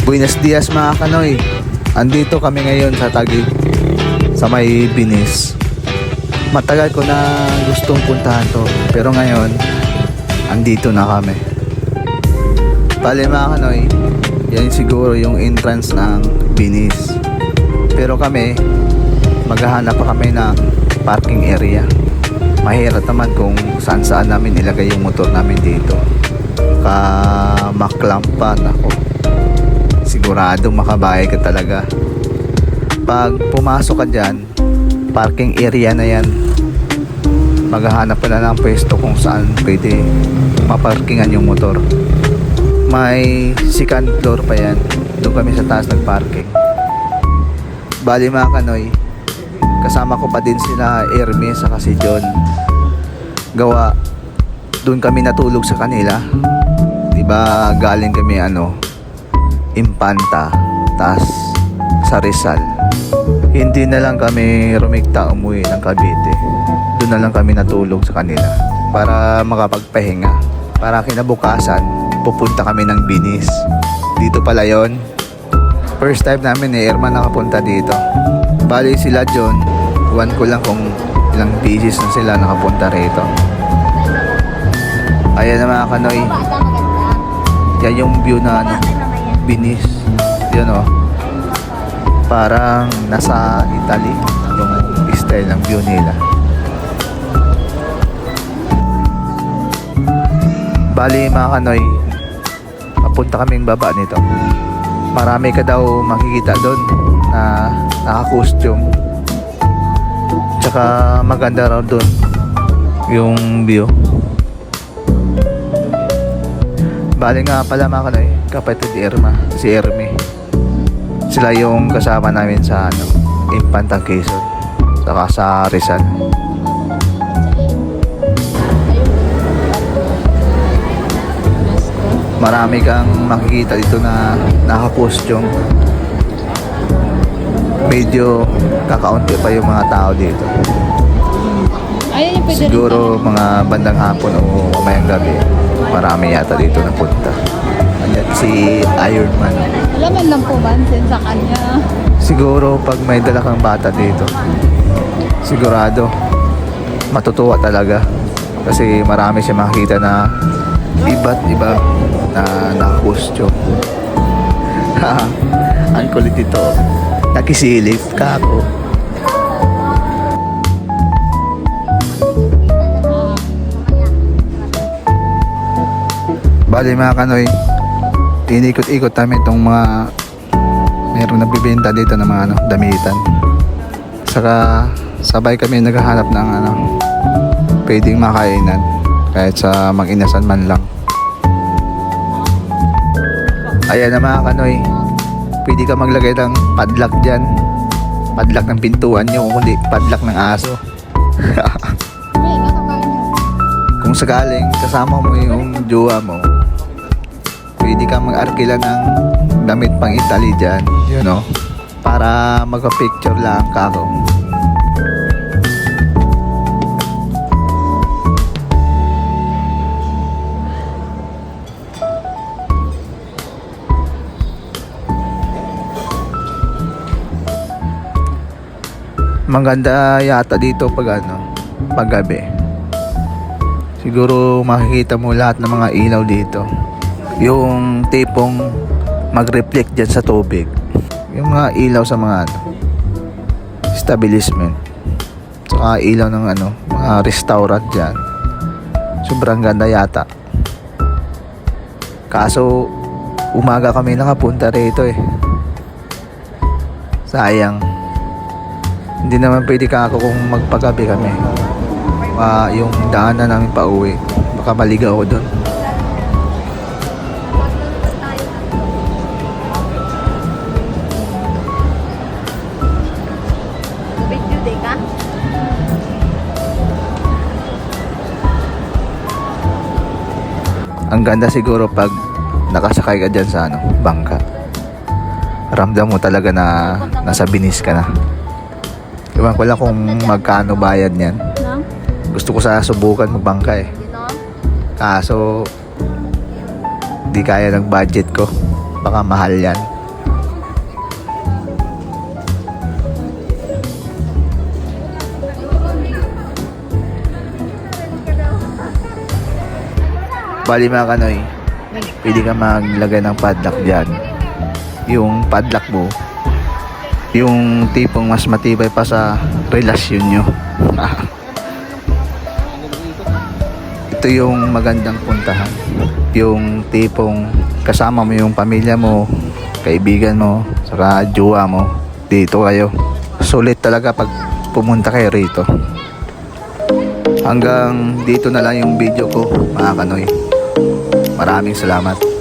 Buenos dias mga kanoy. Andito kami ngayon sa Taguig, sa may Binis. Matagal ko na gustong puntahan to, pero ngayon andito na kami. Bale mga kanoy, yan siguro yung entrance ng Binis. Pero kami, maghahanap pa kami ng parking area. Mahirap naman kung saan namin ilagay yung motor namin dito. Maklampan ako. Sigurado makabayad ka talaga. Pag pumasok ka dyan, parking area na yan. Maghahanap ka na ng pwesto kung saan pwede maparkingan yung motor. May second floor pa yan. Doon kami sa taas nagparking. Bali mga kanoy, kasama ko pa din sila Hermes saka si John. Gawa doon kami natulog sa kanila. Diba galing kami Impanta, tas sa Rizal. Hindi na lang kami rumikta umuwi ng Cavite. Doon na lang kami natulog sa kanila para makapagpahinga. Para kinabukasan, pupunta kami ng Binis. Dito pala yon. First time namin Erman nakapunta dito. Bali sila John, iwan ko lang kung ilang pieces na sila nakapunta rito. Ayan na mga kanoy. Yan yung view na Binis. Yan parang nasa Italy yung style ng view nila. Bali mga kanoy, papunta kaming baba nito. Marami ka daw makikita doon na naka-costume. Tsaka maganda raw doon yung view. Bali nga pala mga kanoy, kapatid Irma, si Erme. Sila yung kasama namin sa Impanta, Quezon, saka sa Rizal. Marami kang makikita dito na naka-costume. Medyo kakaunti pa yung mga tao dito. Siguro mga bandang hapon o mamayang gabi, marami yata dito na punta. Ayan si Ironman. Alaman lang po bansin sa kanya. Siguro pag may dala kang bata dito, sigurado matutuwa talaga. Kasi marami siya makikita na iba't iba na naka-costume. Ang kulit ito. Nakisilip ka ako. Bali mga kanoy, inikot-ikot namin itong mga mayroong nagbibenta dito ng mga damitan. Saka sabay kami naghahanap ng pwedeng makainan kahit sa mag-inasan man lang. Ayan na mga kanoy, pwede ka maglagay ng padlock dyan. Padlock ng pintuan nyo, kundi padlock ng aso. Kung sakaling kasama mo yung jowa mo, pwede ka mag-arkila ng damit pang Italy dyan, para magpa-picture lang kako. Maganda yata dito pag gabi. Siguro makikita mo lahat ng mga ilaw dito. Yung tipong mag-reflect dyan sa tubig. Yung mga ilaw sa mga establishment. Saka ilaw ng mga restaurant dyan. Sobrang ganda yata. Kaso umaga kami nakapunta rito sayang. Hindi naman pwede kung magpagabi kami. Yung daanan namin pa uwi, baka maligaw ako doon. Ang ganda siguro pag nakasakay ka dyan sa bangka. Ramdam mo talaga na nasa Binis ka na. Iwan ko lang kung magkano bayad niyan. Gusto ko sana subukan magbangka Kaso di kaya ng budget ko. Baka mahal yan. Bali mga kanoy, pwede ka maglagay ng padlock dyan. Yung padlock mo, yung tipong mas matibay pa sa relasyon nyo. Ito yung magandang puntahan. Yung tipong kasama mo yung pamilya mo, kaibigan mo, saka jowa mo. Dito kayo. Sulit talaga pag pumunta kayo rito. Hanggang dito na lang yung video ko mga kanoy. Maraming salamat.